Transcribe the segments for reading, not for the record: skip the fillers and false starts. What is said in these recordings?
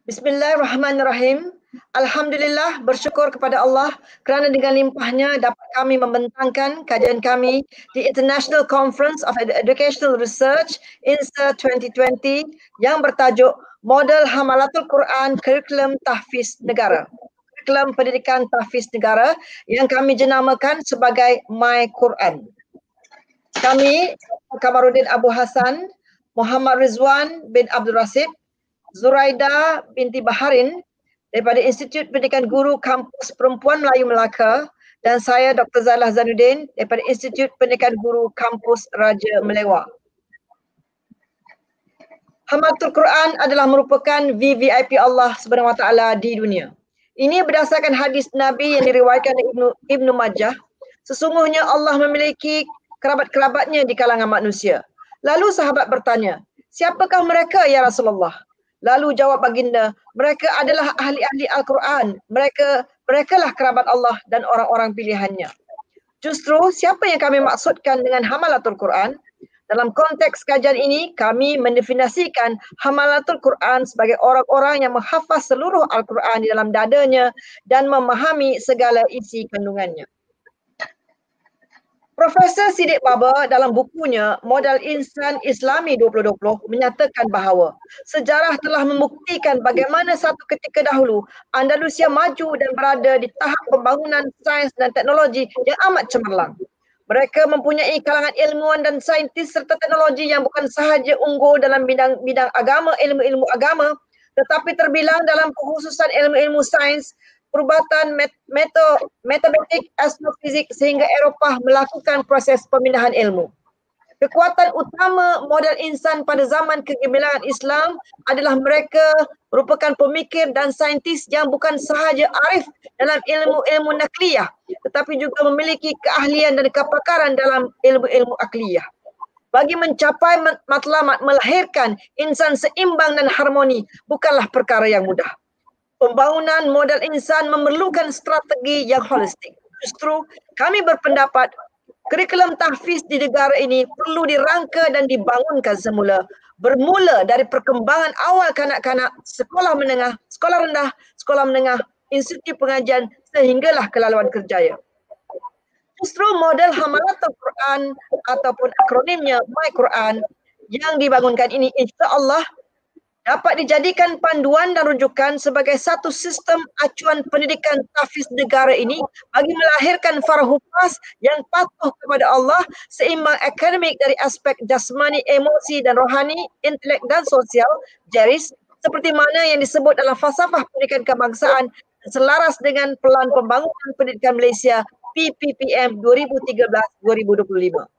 Bismillahirrahmanirrahim. Alhamdulillah, bersyukur kepada Allah kerana dengan limpahnya dapat kami membentangkan kajian kami di International Conference of Educational Research INSA 2020 yang bertajuk Model Hamalatul Quran Kurikulum Tahfiz Negara. Kurikulum Pendidikan Tahfiz Negara yang kami jenamakan sebagai My Quran. Kami, Kamarudin Abu Hassan, Muhammad Rizwan bin Abdul Rasib, Zuraida binti Baharin daripada Institut Pendidikan Guru Kampus Perempuan Melayu Melaka dan saya Dr. Zailah Zainuddin daripada Institut Pendidikan Guru Kampus Raja Melewah. Hamalatul Quran adalah merupakan VVIP Allah SWT di dunia. Ini berdasarkan hadis Nabi yang diriwayatkan Ibnu Majah. Sesungguhnya Allah memiliki kerabat-kerabatnya di kalangan manusia. Lalu sahabat bertanya, siapakah mereka ya Rasulullah? Lalu jawab baginda, mereka adalah ahli-ahli Al-Quran. Merekalah kerabat Allah dan orang-orang pilihannya. Justru siapa yang kami maksudkan dengan Hamalatul Quran? Dalam konteks kajian ini, kami mendefinisikan Hamalatul Quran sebagai orang-orang yang menghafaz seluruh Al-Quran di dalam dadanya dan memahami segala isi kandungannya. Profesor Siddiq Baba dalam bukunya Modal Insan Islami 2020 menyatakan bahawa sejarah telah membuktikan bagaimana satu ketika dahulu Andalusia maju dan berada di tahap pembangunan sains dan teknologi yang amat cemerlang. Mereka mempunyai kalangan ilmuwan dan saintis serta teknologi yang bukan sahaja unggul dalam bidang agama, ilmu-ilmu agama, tetapi terbilang dalam kekhususan ilmu-ilmu sains, perubatan, matematik, astrofizik sehingga Eropah melakukan proses pemindahan ilmu. Kekuatan utama modal insan pada zaman kegemilangan Islam adalah mereka merupakan pemikir dan saintis yang bukan sahaja arif dalam ilmu-ilmu nakliyah tetapi juga memiliki keahlian dan kepakaran dalam ilmu-ilmu akliyah. Bagi mencapai matlamat melahirkan insan seimbang dan harmoni bukanlah perkara yang mudah. Pembangunan modal insan memerlukan strategi yang holistik. Justru kami berpendapat kurikulum tahfiz di negara ini perlu dirangka dan dibangunkan semula. Bermula dari perkembangan awal kanak-kanak, sekolah menengah, sekolah rendah, sekolah menengah, institut pengajian sehinggalah ke laluan kerjaya. Justru model Hamalatul Quran ataupun akronimnya My Quran yang dibangunkan ini insya-Allah dapat dijadikan panduan dan rujukan sebagai satu sistem acuan pendidikan tahfiz negara ini bagi melahirkan para hufaz yang patuh kepada Allah, seimbang akademik dari aspek jasmani, emosi dan rohani, intelek dan sosial, jeris, seperti mana yang disebut dalam falsafah pendidikan kebangsaan selaras dengan Pelan Pembangunan Pendidikan Malaysia PPPM 2013-2025.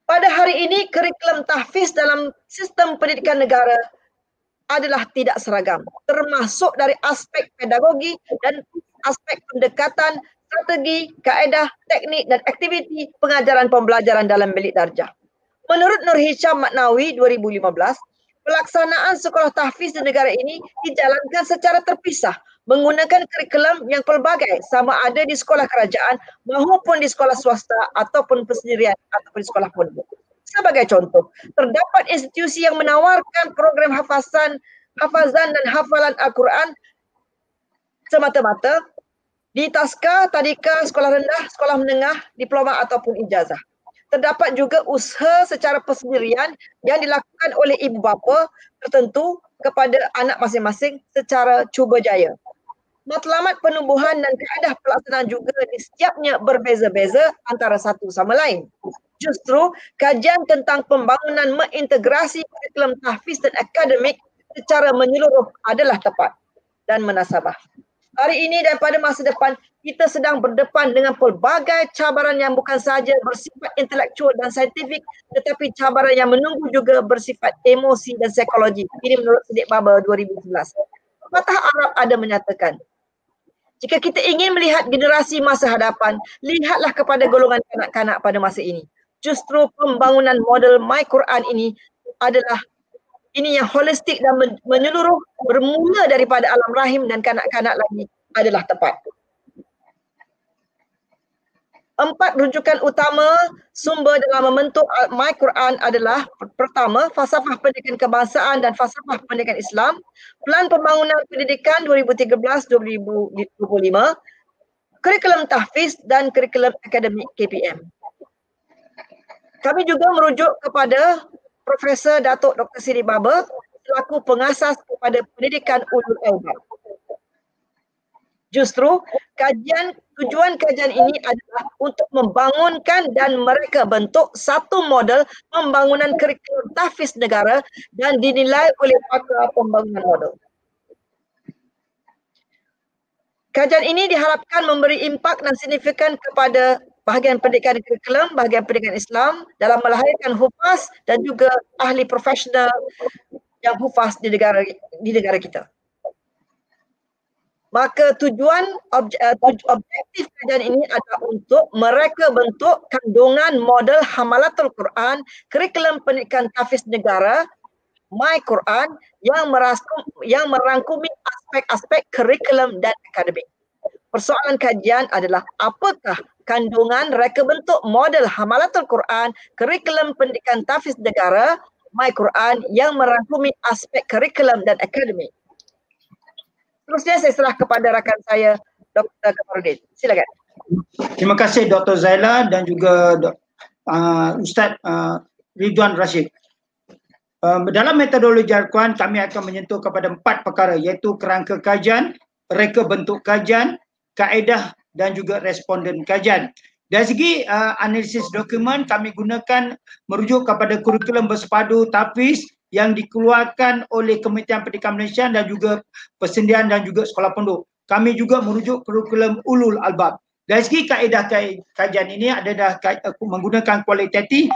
Pada hari ini, kurikulum tahfiz dalam sistem pendidikan negara adalah tidak seragam, termasuk dari aspek pedagogi dan aspek pendekatan, strategi, kaedah, teknik dan aktiviti pengajaran pembelajaran dalam bilik darjah. Menurut Nur Hisham Maknawi 2015, pelaksanaan sekolah tahfiz di negara ini dijalankan secara terpisah menggunakan kurikulum yang pelbagai sama ada di sekolah kerajaan maupun di sekolah swasta ataupun persendirian ataupun di sekolah pondok. Sebagai contoh, terdapat institusi yang menawarkan program hafazan dan hafalan Al-Quran semata-mata di taska, tadika, sekolah rendah, sekolah menengah, diploma ataupun ijazah. Terdapat juga usaha secara persendirian yang dilakukan oleh ibu bapa tertentu kepada anak masing-masing secara cuba jaya. Matlamat penubuhan dan kaedah pelaksanaan juga di setiapnya berbeza-beza antara satu sama lain. Justru kajian tentang pembangunan mengintegrasi kurikulum tahfiz dan akademik secara menyeluruh adalah tepat dan munasabah. Hari ini dan pada masa depan, kita sedang berdepan dengan pelbagai cabaran yang bukan sahaja bersifat intelektual dan saintifik, tetapi cabaran yang menunggu juga bersifat emosi dan psikologi. Ini menurut Siddiq Baba 2011. Pepatah Arab ada menyatakan, jika kita ingin melihat generasi masa hadapan, lihatlah kepada golongan kanak-kanak pada masa ini. Justru pembangunan model My Quran ini adalah ini yang holistik dan menyeluruh bermula daripada alam rahim dan kanak-kanak lagi adalah tepat. Empat rujukan utama sumber dalam membentuk My Quran adalah pertama, falsafah pendidikan kebangsaan dan falsafah pendidikan Islam, Pelan Pembangunan Pendidikan 2013-2025, kurikulum tahfiz dan kurikulum akademik KPM. Kami juga merujuk kepada Profesor Datuk Dr. Siri Baba selaku pengasas kepada pendidikan ulul albab. Justru tujuan kajian ini adalah untuk membangunkan dan mereka bentuk satu model pembangunan kurikulum tahfiz negara dan dinilai oleh pakar pembangunan model. Kajian ini diharapkan memberi impak dan signifikan kepada bahagian pendidikan kurikulum, bahagian pendidikan Islam dalam melahirkan hufaz dan juga ahli profesional yang hufaz di negara kita. Maka objektif kajian ini adalah untuk mereka bentuk kandungan model Hamalatul Quran, kurikulum pendidikan tahfiz negara, My Quran yang merangkumi aspek-aspek kurikulum dan akademik. Persoalan kajian adalah apakah kandungan reka bentuk model Hamalatul Quran, kurikulum pendidikan tahfiz negara, My Quran yang merangkumi aspek kurikulum dan akademik. Terusnya saya serah kepada rakan saya, Dr. Kamarudin. Silakan. Terima kasih Dr. Zaila dan juga Ustaz Ridwan Rashid. Dalam metodologi Al-Quran, kami akan menyentuh kepada 4 perkara, iaitu kerangka kajian, reka bentuk kajian, kaedah dan juga responden kajian. Dari segi analisis dokumen, kami gunakan merujuk kepada kurikulum bersepadu tahfiz yang dikeluarkan oleh Kementerian Pendidikan Malaysia dan juga Persendian dan juga Sekolah Penduduk. Kami juga merujuk kurikulum ulul albab. Dari segi kaedah kajian ini adalah menggunakan kualitatif,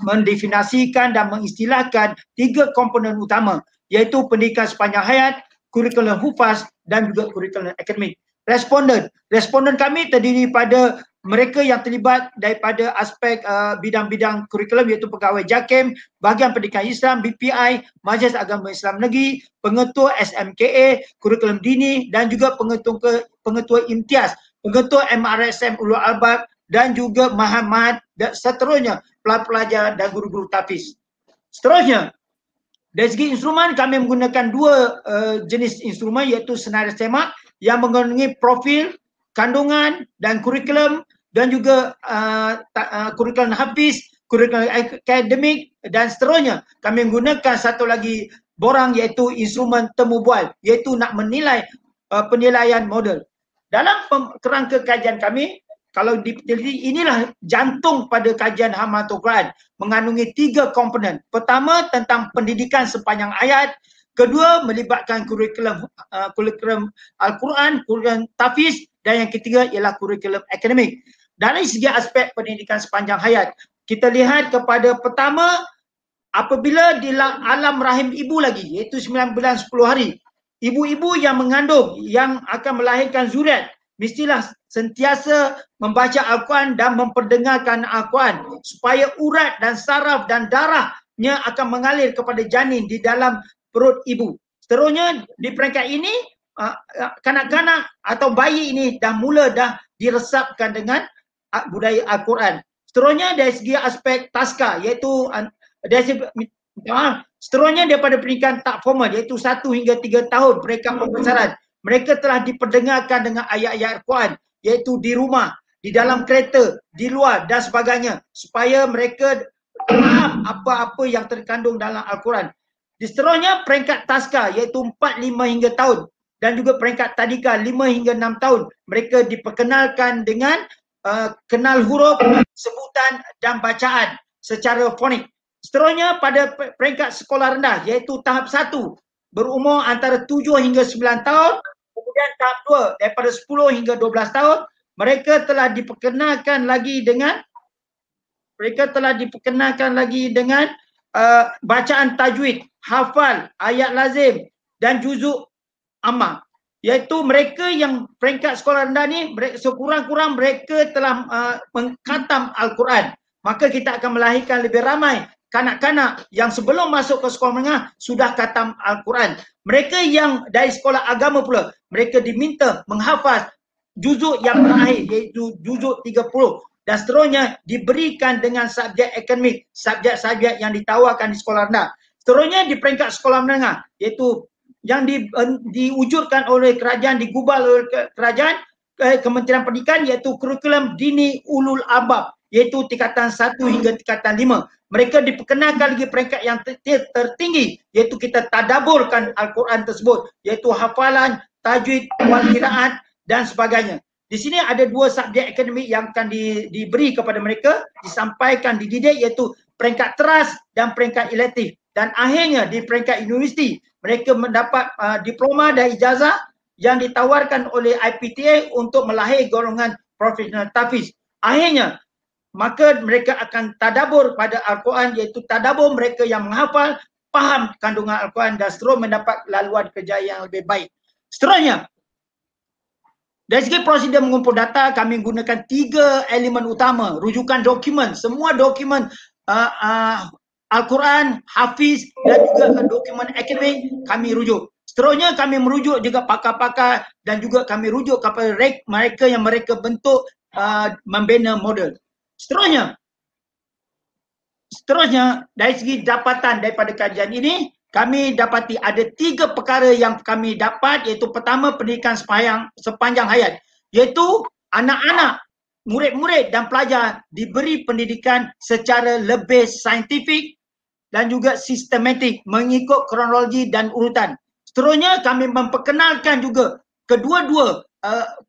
mendefinisikan dan mengistilahkan 3 komponen utama, iaitu pendidikan sepanjang hayat, kurikulum hufaz dan juga kurikulum akademik. Responden kami terdiri pada mereka yang terlibat daripada aspek bidang-bidang kurikulum, iaitu pegawai JAKIM, bahagian pendidikan Islam, BPI, Majlis Agama Islam Negeri, pengetua SMKA, kurikulum dini dan juga pengetua imtiaz, pengetua MRSM Ulul Albab dan juga mahat-mahat dan seterusnya, pelajar dan guru-guru tahfiz. Seterusnya, dari segi instrumen kami menggunakan 2 jenis instrumen, iaitu senarai semak yang mengandungi profil, kandungan dan kurikulum dan juga kurikulum hafiz, kurikulum akademik dan seterusnya. Kami menggunakan satu lagi borang, iaitu instrumen temu bual, iaitu nak menilai penilaian model. Dalam kerangka kajian kami, kalau diteliti, inilah jantung pada kajian Hamalatul Quran, mengandungi 3 komponen. Pertama, tentang pendidikan sepanjang ayat. Kedua, melibatkan kurikulum Al-Quran, kurikulum tahfiz, dan yang ketiga ialah kurikulum akademik. Dari segi aspek pendidikan sepanjang hayat, kita lihat kepada pertama, apabila di alam rahim ibu lagi, iaitu 9 bulan 10 hari, ibu-ibu yang mengandung, yang akan melahirkan zuriat, mestilah sentiasa membaca Al-Quran dan memperdengarkan Al-Quran supaya urat dan saraf dan darahnya akan mengalir kepada janin di dalam perut ibu. Seterusnya di peringkat ini kanak-kanak atau bayi ini dah diresapkan dengan budaya Al-Quran. Seterusnya dari segi aspek taska, iaitu seterusnya daripada pendidikan tak formal, iaitu 1 hingga 3 tahun mereka pembesaran. Mereka telah diperdengarkan dengan ayat-ayat Al-Quran, iaitu di rumah, di dalam kereta, di luar dan sebagainya, supaya mereka faham apa-apa yang terkandung dalam Al-Quran. Seterusnya peringkat taska, iaitu 4, 5 hingga tahun, dan juga peringkat tadika 5 hingga 6 tahun. Mereka diperkenalkan dengan kenal huruf, sebutan dan bacaan secara fonik. Seterusnya pada peringkat sekolah rendah, iaitu tahap 1, berumur antara 7 hingga 9 tahun. Kemudian tahap 2, daripada 10 hingga 12 tahun, mereka telah diperkenalkan lagi dengan bacaan tajwid, hafal, ayat lazim dan juzuk amma. Iaitu mereka yang peringkat sekolah rendah ni, sekurang-kurang mereka telah mengkhatam Al-Quran. Maka kita akan melahirkan lebih ramai kanak-kanak yang sebelum masuk ke sekolah menengah sudah khatam Al-Quran. Mereka yang dari sekolah agama pula, mereka diminta menghafaz juzuk yang terakhir, iaitu juzuk 30. dan seterusnya diberikan dengan subjek akademik, subjek-subjek yang ditawarkan di sekolah rendah. Seterusnya di peringkat sekolah menengah, iaitu yang diwujudkan oleh kerajaan, digubal oleh kerajaan, Kementerian Pendidikan, iaitu kurikulum dini ulul albab, iaitu tingkatan 1 hingga tingkatan 5. Mereka diperkenalkan lagi peringkat yang tertinggi, iaitu kita tadaburkan Al-Quran tersebut, iaitu hafalan, tajwid, wal qiraat dan sebagainya. Di sini ada 2 subjek akademik yang akan diberi kepada mereka, disampaikan, dididik, iaitu peringkat teras dan peringkat elektif. Dan akhirnya di peringkat universiti, mereka mendapat diploma dan ijazah yang ditawarkan oleh IPTA untuk melahir golongan profesional tahfiz. Akhirnya, maka mereka akan tadabur pada Al-Quran, iaitu tadabur mereka yang menghafal, faham kandungan Al-Quran dan seterusnya mendapat laluan kerja yang lebih baik. Seterusnya, dari segi prosedur mengumpul data, kami gunakan 3 elemen utama, rujukan dokumen, semua dokumen Al-Quran, Hafiz dan juga dokumen akademik kami rujuk. Seterusnya kami merujuk juga pakar-pakar dan juga kami rujuk kepada mereka yang mereka bentuk membina model. Seterusnya dari segi dapatan daripada kajian ini, kami dapati ada 3 perkara yang kami dapat, iaitu pertama, pendidikan sepanjang hayat, iaitu anak-anak, murid-murid dan pelajar diberi pendidikan secara lebih saintifik dan juga sistematik mengikut kronologi dan urutan. Seterusnya kami memperkenalkan juga kedua-dua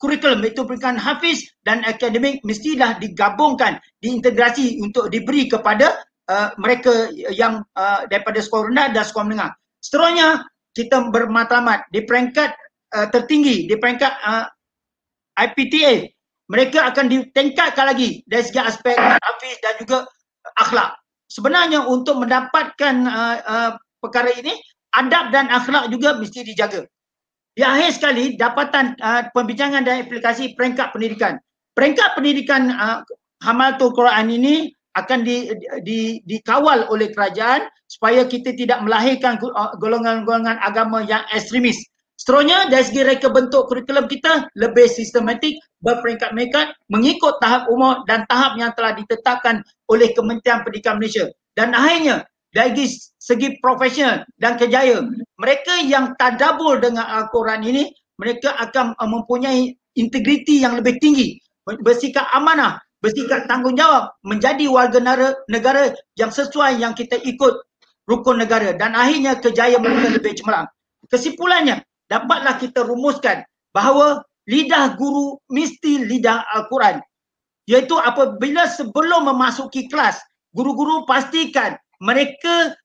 kurikulum, iaitu pendidikan hafiz dan akademik mestilah digabungkan, diintegrasi untuk diberi kepada mereka yang daripada sekolah rendah dan sekolah menengah. Seterusnya kita bermatlamat di peringkat tertinggi, di peringkat IPTA, mereka akan ditingkatkan lagi dari segi aspek hafiz dan juga akhlak. Sebenarnya untuk mendapatkan perkara ini, adab dan akhlak juga mesti dijaga. Di akhir sekali, dapatan pembincangan dan aplikasi peringkat pendidikan. Peringkat pendidikan Hamalatul Quran ini akan dikawal oleh kerajaan supaya kita tidak melahirkan golongan-golongan agama yang ekstremis. Seterusnya, dari segi reka bentuk kurikulum kita lebih sistematik, berperingkat-peringkat, mengikut tahap umur dan tahap yang telah ditetapkan oleh Kementerian Pendidikan Malaysia. Dan akhirnya, dari segi profesional dan kerjaya, mereka yang tadabur dengan Al-Quran ini, mereka akan mempunyai integriti yang lebih tinggi, bersikap amanah, bersikap tanggungjawab, menjadi warga negara yang sesuai yang kita ikut rukun negara, dan akhirnya kerjaya mereka lebih cemerlang. Kesimpulannya, dapatlah kita rumuskan bahawa lidah guru mesti lidah Al-Quran, iaitu apabila sebelum memasuki kelas, guru-guru pastikan mereka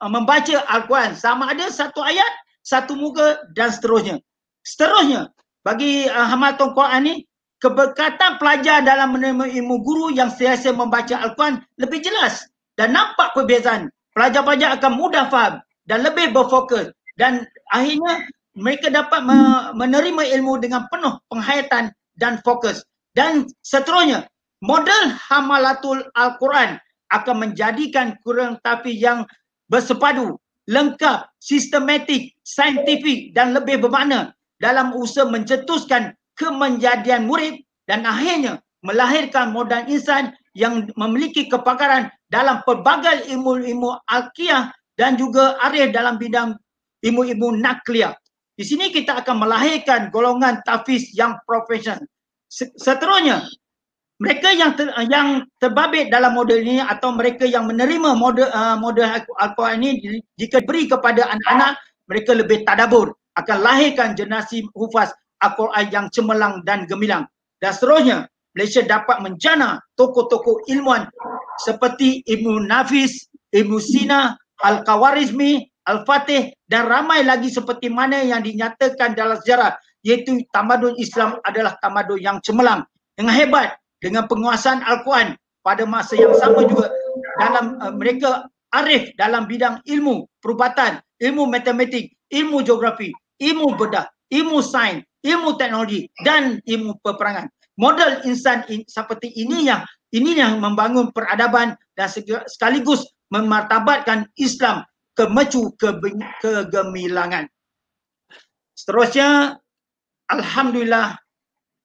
membaca Al-Quran, sama ada 1 ayat, 1 muka dan seterusnya. Seterusnya, bagi Hamalatul Quran ni, keberkatan pelajar dalam menerima ilmu guru yang sentiasa membaca Al-Quran lebih jelas dan nampak perbezaan. Pelajar-pelajar akan mudah faham dan lebih berfokus, dan akhirnya mereka dapat menerima ilmu dengan penuh penghayatan dan fokus. Dan seterusnya, model Hamalatul Al-Quran akan menjadikan kurikulum tahfiz yang bersepadu, lengkap, sistematik, saintifik dan lebih bermakna dalam usaha mencetuskan kemenjadian murid dan akhirnya melahirkan modal insan yang memiliki kepakaran dalam pelbagai ilmu-ilmu alqiyah dan juga arif dalam bidang ilmu-ilmu nakliyah. Di sini kita akan melahirkan golongan tahfiz yang profesional. Seterusnya, mereka yang terbabit dalam model ini atau mereka yang menerima model Al-Quran ini, jika beri kepada anak-anak, mereka lebih tadabur, akan lahirkan generasi hufaz Al-Quran yang cemerlang dan gemilang. Dan seterusnya, Malaysia dapat menjana tokoh-tokoh ilmuwan seperti Ibnu Nafis, Ibnu Sina, Al-Khawarizmi, Al-Fatih dan ramai lagi seperti mana yang dinyatakan dalam sejarah, iaitu tamadun Islam adalah tamadun yang cemerlang dengan hebat, dengan penguasaan Al-Quran pada masa yang sama juga dalam mereka arif dalam bidang ilmu perubatan, ilmu matematik, ilmu geografi, ilmu bedah, ilmu sains, ilmu teknologi dan ilmu peperangan. Model insan seperti ini yang membangun peradaban dan sekaligus memartabatkan Islam kemecu kegemilangan. Seterusnya, alhamdulillah,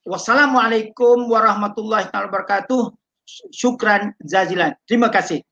Wassalamualaikum warahmatullahi wabarakatuh. Syukran jazilan. Terima kasih.